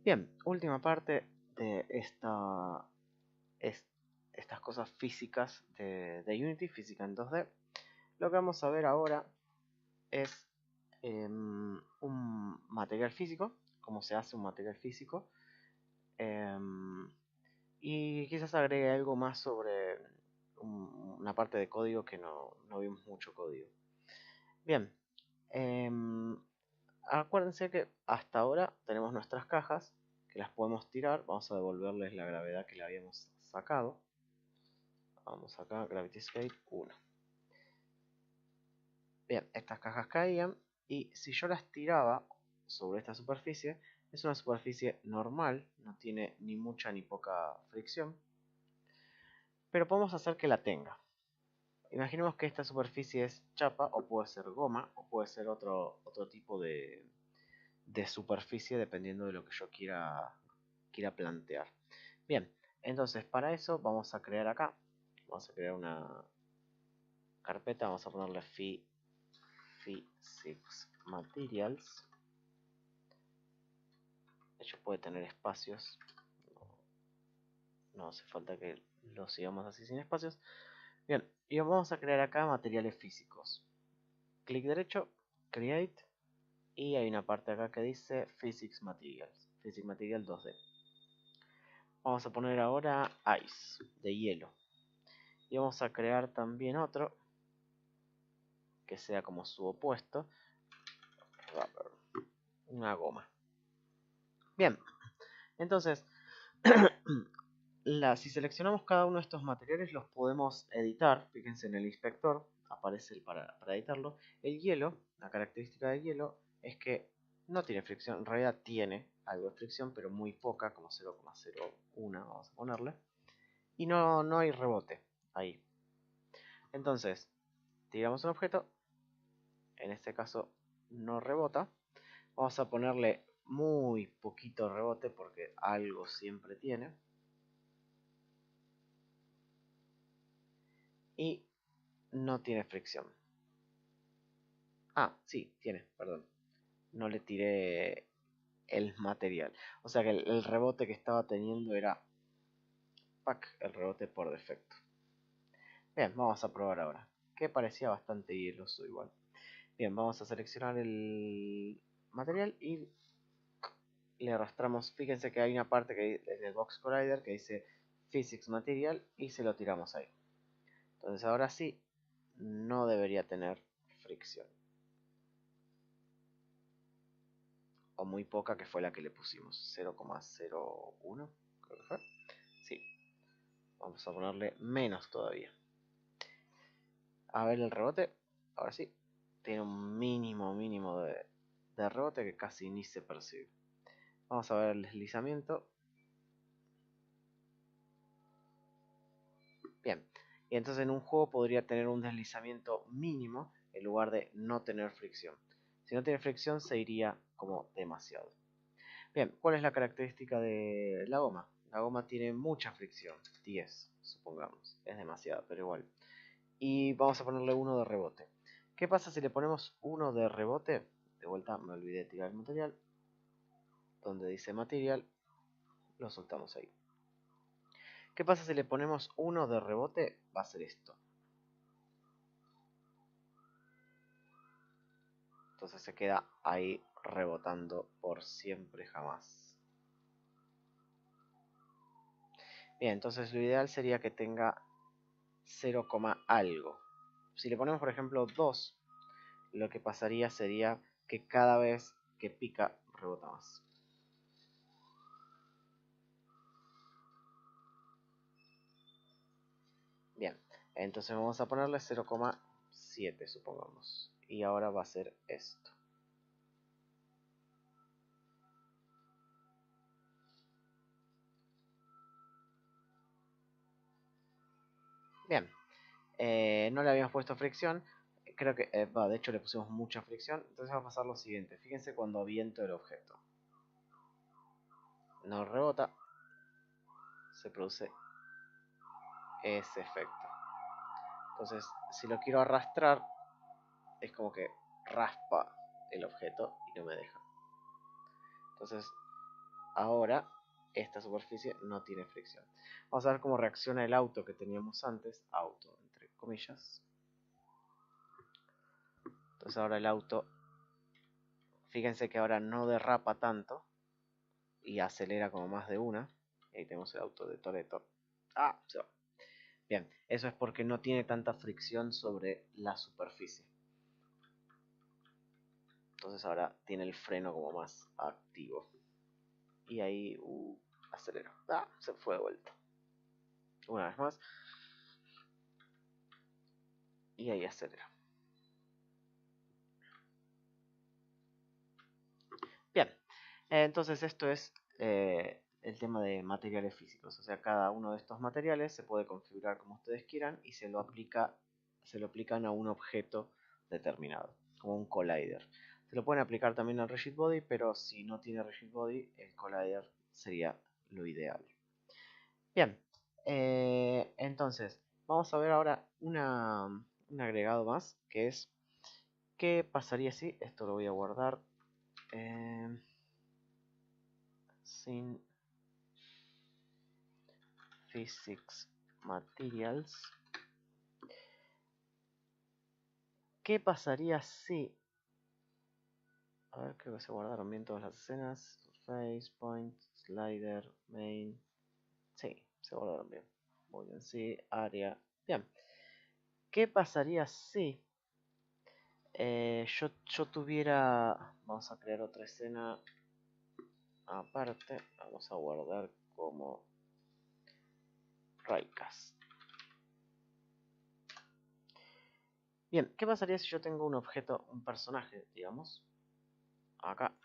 Bien, última parte de estas cosas físicas de Unity, física en 2D. Lo que vamos a ver ahora es un material físico, cómo se hace un material físico, y quizás agregue algo más sobre una parte de código que no vimos mucho código. Bien, acuérdense que hasta ahora tenemos nuestras cajas que las podemos tirar. Vamos a devolverles la gravedad que le habíamos sacado. Vamos acá, Gravity Escape 1. Bien, estas cajas caían y si yo las tiraba sobre esta superficie, es una superficie normal, no tiene ni mucha ni poca fricción, pero podemos hacer que la tenga. Imaginemos que esta superficie es chapa, o puede ser goma, o puede ser otro tipo de superficie, dependiendo de lo que yo quiera plantear. Bien, entonces para eso vamos a crear acá, vamos a crear una carpeta, vamos a ponerle Physics Materials. De hecho puede tener espacios, no hace falta que lo sigamos así sin espacios. Bien, y vamos a crear acá materiales físicos. Clic derecho, Create, y hay una parte acá que dice Physics Materials, Physics Material 2D. Vamos a poner ahora Ice, de hielo. Y vamos a crear también otro que sea como su opuesto, Rubber, una goma. Bien, entonces si seleccionamos cada uno de estos materiales los podemos editar. Fíjense en el inspector, aparece para editarlo. El hielo, la característica del hielo es que no tiene fricción, en realidad tiene algo de fricción, pero muy poca, como 0,01 vamos a ponerle. Y no hay rebote ahí. Entonces, tiramos un objeto, en este caso no rebota. Vamos a ponerle muy poquito rebote porque algo siempre tiene. Y no tiene fricción. Ah, sí, tiene, perdón. No le tiré el material. O sea que el rebote que estaba teniendo era el rebote por defecto. Bien, vamos a probar ahora. Que parecía bastante hieloso igual. Bien, vamos a seleccionar el material y le arrastramos. Fíjense que hay una parte que es del Box Collider que dice Physics Material y se lo tiramos ahí. Entonces ahora sí, no debería tener fricción. O muy poca, que fue la que le pusimos, 0,01 creo que fue. Sí, vamos a ponerle menos todavía. A ver el rebote, ahora sí, tiene un mínimo de rebote que casi ni se percibe. Vamos a ver el deslizamiento. Bien, y entonces en un juego podría tener un deslizamiento mínimo en lugar de no tener fricción. Si no tiene fricción se iría como demasiado. Bien, ¿cuál es la característica de la goma? La goma tiene mucha fricción, 10, supongamos. Es demasiado, pero igual. Y vamos a ponerle 1 de rebote. ¿Qué pasa si le ponemos 1 de rebote? De vuelta, me olvidé de tirar el material. Donde dice material, lo soltamos ahí. ¿Qué pasa si le ponemos 1 de rebote? Va a ser esto. Entonces se queda ahí rebotando por siempre jamás. Bien, entonces lo ideal sería que tenga 0, algo. Si le ponemos por ejemplo 2, lo que pasaría sería que cada vez que pica rebota más. Bien, entonces vamos a ponerle 0,7 supongamos. Y ahora va a ser esto. Bien, no le habíamos puesto fricción. Creo que, de hecho le pusimos mucha fricción. Entonces va a pasar lo siguiente. Fíjense cuando aviento el objeto. No rebota. Se produce ese efecto. Entonces, si lo quiero arrastrar, es como que raspa el objeto y no me deja. Entonces, ahora esta superficie no tiene fricción. Vamos a ver cómo reacciona el auto que teníamos antes, auto entre comillas. Entonces ahora el auto, fíjense que ahora no derrapa tanto y acelera como más de una. Y ahí tenemos el auto de Toretto. Ah, se va. Bien, eso es porque no tiene tanta fricción sobre la superficie. Entonces ahora tiene el freno como más activo. Y ahí acelera. Ah, se fue de vuelta. Una vez más. Y ahí acelera. Bien, entonces esto es el tema de materiales físicos. O sea, cada uno de estos materiales se puede configurar como ustedes quieran y se lo aplican a un objeto determinado, como un collider. Se lo pueden aplicar también al rigid body, pero si no tiene rigid body, el collider sería lo ideal. Bien, entonces vamos a ver ahora un agregado más, que es qué pasaría si, esto lo voy a guardar, sin physics materials. ¿Qué pasaría si... A ver, creo que se guardaron bien todas las escenas. Face, point, slider, main. Sí, se guardaron bien. Muy bien, sí, área. Bien. ¿Qué pasaría si yo tuviera... Vamos a crear otra escena aparte. Vamos a guardar como Raycast. Bien, ¿qué pasaría si yo tengo un objeto, un personaje, digamos, acá,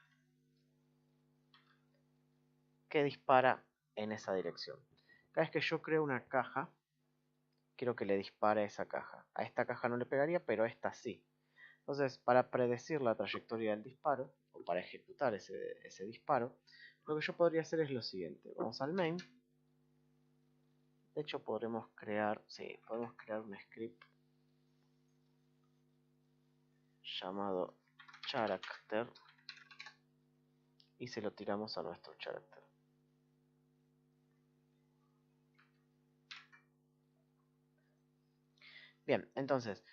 que dispara en esa dirección? Cada vez que yo creo una caja, quiero que le dispare a esa caja. A esta caja no le pegaría, pero a esta sí. Entonces, para predecir la trayectoria del disparo, o para ejecutar ese disparo, lo que yo podría hacer es lo siguiente. Vamos al main. De hecho, podemos crear un script llamado character y se lo tiramos a nuestro character. Bien, entonces,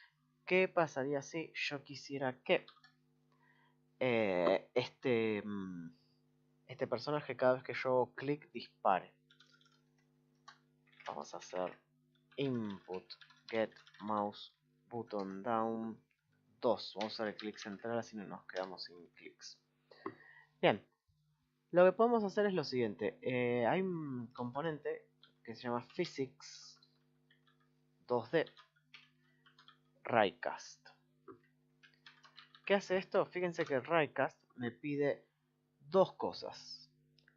¿qué pasaría si yo quisiera que este personaje, cada vez que yo hago clic, dispare? Vamos a hacer input get mouse button down 2. Vamos a usar el clic central, así no nos quedamos sin clics. Bien, lo que podemos hacer es lo siguiente. Hay un componente que se llama physics 2D Raycast. ¿Qué hace esto? Fíjense que el Raycast me pide dos cosas: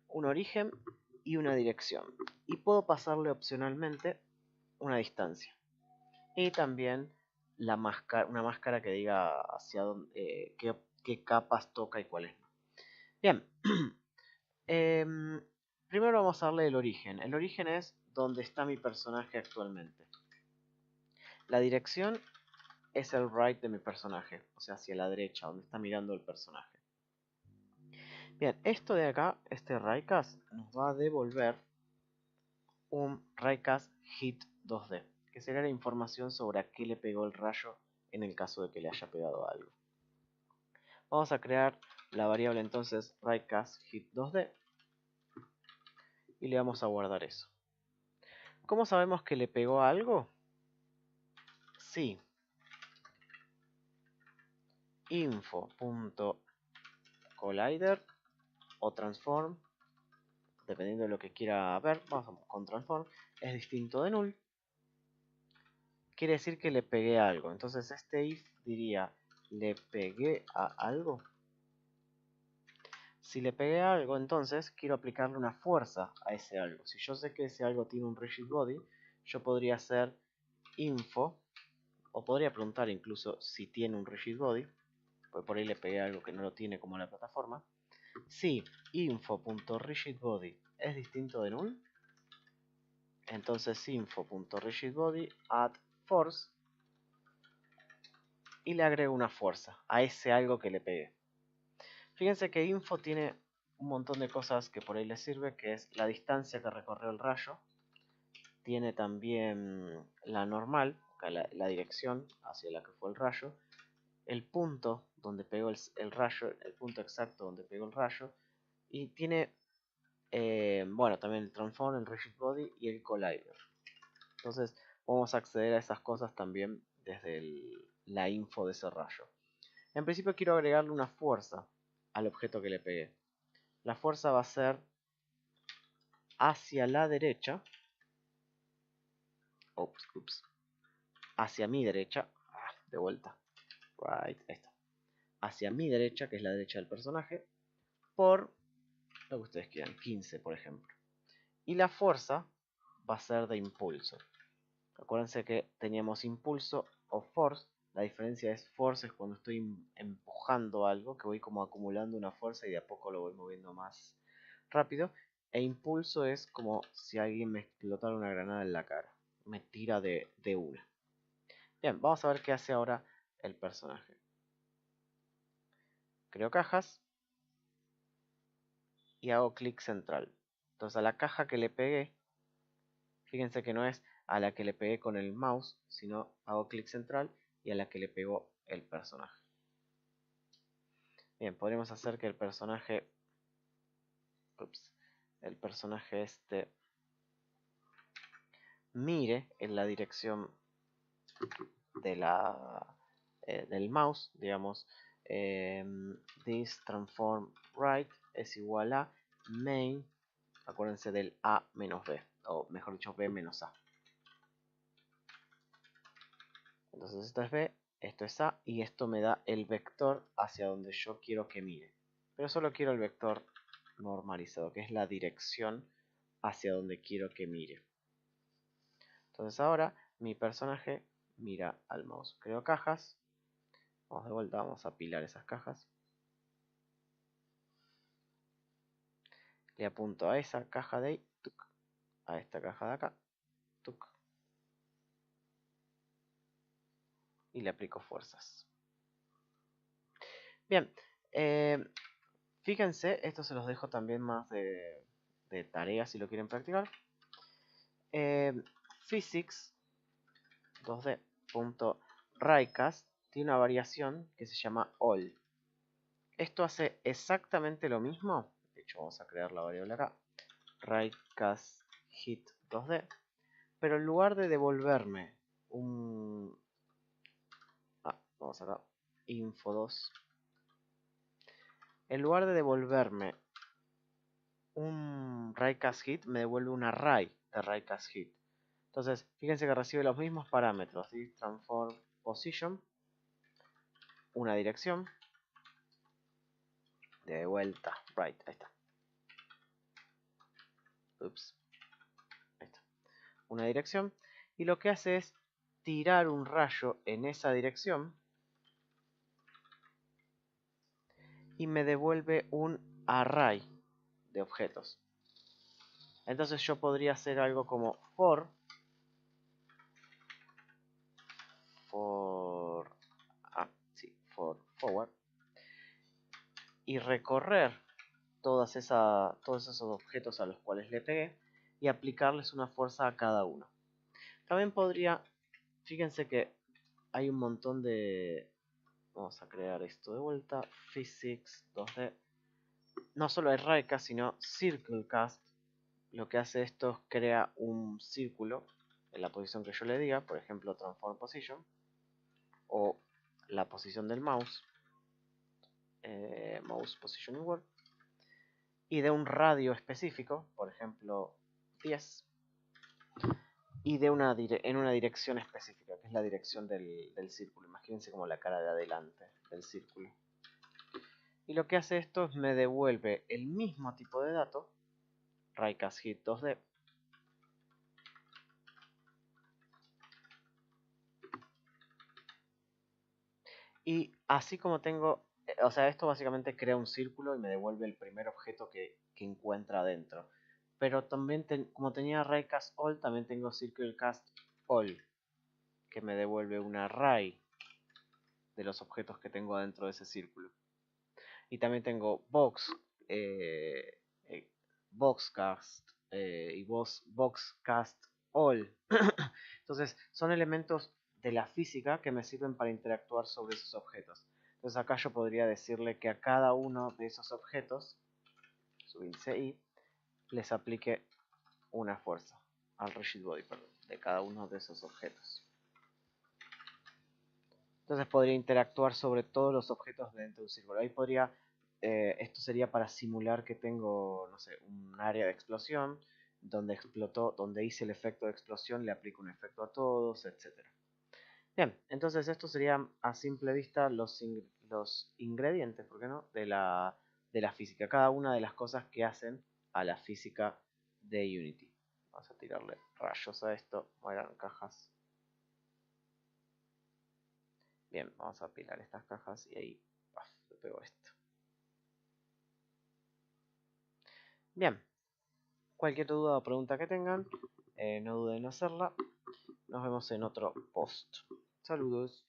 un origen y una dirección. Y puedo pasarle opcionalmente una distancia. Y también una máscara que diga hacia dónde, qué capas toca y cuáles no. Bien. Primero vamos a darle el origen. El origen es donde está mi personaje actualmente. La dirección es el right de mi personaje, o sea, hacia la derecha, donde está mirando el personaje. Bien, esto de acá, este Raycast, nos va a devolver un Raycast hit 2D, que sería la información sobre a qué le pegó el rayo en el caso de que le haya pegado algo. Vamos a crear la variable entonces Raycast hit 2D y le vamos a guardar eso. ¿Cómo sabemos que le pegó algo? Sí. Info.collider o transform, dependiendo de lo que quiera ver. Vamos con transform, es distinto de null. Quiere decir que le pegué a algo. Entonces este if diría, ¿le pegué a algo? Si le pegué a algo, entonces quiero aplicarle una fuerza a ese algo. Si yo sé que ese algo tiene un rigid body, yo podría hacer info, o podría preguntar incluso si tiene un rigid body, pues por ahí le pegué a algo que no lo tiene, como la plataforma. Si info.rigidBody es distinto de null, entonces info.rigidBody add force y le agrego una fuerza a ese algo que le pegué. Fíjense que info tiene un montón de cosas que por ahí les sirve, que es la distancia que recorrió el rayo. Tiene también la normal, la dirección hacia la que fue el rayo, el punto donde pegó el rayo, el punto exacto donde pegó el rayo, y tiene, bueno, también el transform, el rigid body y el collider. Entonces podemos acceder a esas cosas también desde la info de ese rayo. En principio quiero agregarle una fuerza al objeto que le pegué. La fuerza va a ser hacia la derecha. Ups. Hacia mi derecha. De vuelta. Right, ahí está. Hacia mi derecha, que es la derecha del personaje. Por lo que ustedes quieran. 15, por ejemplo. Y la fuerza va a ser de impulso. Acuérdense que teníamos impulso o force. La diferencia es force es cuando estoy empujando algo, que voy como acumulando una fuerza y de a poco lo voy moviendo más rápido. E impulso es como si alguien me explotara una granada en la cara. Me tira de una. Bien, vamos a ver qué hace ahora el personaje. Creo cajas y hago clic central. Entonces a la caja que le pegué, fíjense que no es a la que le pegué con el mouse, sino hago clic central y a la que le pegó el personaje. Bien, podríamos hacer que el personaje este mire en la dirección de del mouse, digamos, this transform right es igual a main, acuérdense del a menos b, o mejor dicho b menos a. Entonces esto es b, esto es a, y esto me da el vector hacia donde yo quiero que mire. Pero solo quiero el vector normalizado, que es la dirección hacia donde quiero que mire. Entonces ahora mi personaje mira al mouse. Creo cajas. Vamos de vuelta, vamos a apilar esas cajas. Le apunto a esa caja de ahí, tuc, a esta caja de acá, tuc, y le aplico fuerzas. Bien, fíjense, esto se los dejo también más de tarea si lo quieren practicar. Physics 2D.raycast tiene una variación que se llama all. Esto hace exactamente lo mismo. De hecho, vamos a crear la variable acá. Raycast hit 2D. Pero en lugar de devolverme un... vamos acá. Info 2. En lugar de devolverme un raycast hit, me devuelve un array de raycast hit. Entonces, fíjense que recibe los mismos parámetros. ¿Sí? Transform position. Una dirección. De vuelta. Right. Ahí está. Ups. Ahí está. Una dirección. Y lo que hace es tirar un rayo en esa dirección. Y me devuelve un array de objetos. Entonces yo podría hacer algo como for forward y recorrer todos esos objetos a los cuales le pegué y aplicarles una fuerza a cada uno. También podría, fíjense que hay un montón de... Vamos a crear esto de vuelta, Physics 2D. No solo hay Raycast, sino CircleCast. Lo que hace esto es crea un círculo en la posición que yo le diga, por ejemplo Transform Position, o la posición del mouse, Mouse Positioning Word, y de un radio específico, por ejemplo 10, y en una dirección específica, que es la dirección del círculo. Imagínense como la cara de adelante del círculo. Y lo que hace esto es me devuelve el mismo tipo de dato, Raycast Hit 2D, y así como tengo, o sea, esto básicamente crea un círculo y me devuelve el primer objeto que encuentra adentro. Pero también, como tenía Raycast All, también tengo CircleCast All, que me devuelve un array de los objetos que tengo adentro de ese círculo. Y también tengo Box Boxcast y Boxcast All. Entonces son elementos de la física que me sirven para interactuar sobre esos objetos. Entonces acá yo podría decirle que a cada uno de esos objetos, su índice I, les aplique una fuerza al rigid body, perdón, de cada uno de esos objetos. Entonces podría interactuar sobre todos los objetos dentro de un círculo. Ahí podría, esto sería para simular que tengo, no sé, un área de explosión donde explotó, donde hice el efecto de explosión, le aplico un efecto a todos, etcétera. Bien, entonces esto serían a simple vista los ingredientes, ¿por qué no? De la física, cada una de las cosas que hacen a la física de Unity. Vamos a tirarle rayos a esto, mueran cajas. Bien, vamos a apilar estas cajas y ahí le pego esto. Bien, cualquier duda o pregunta que tengan, no duden en hacerla. Nos vemos en otro post. Saludos.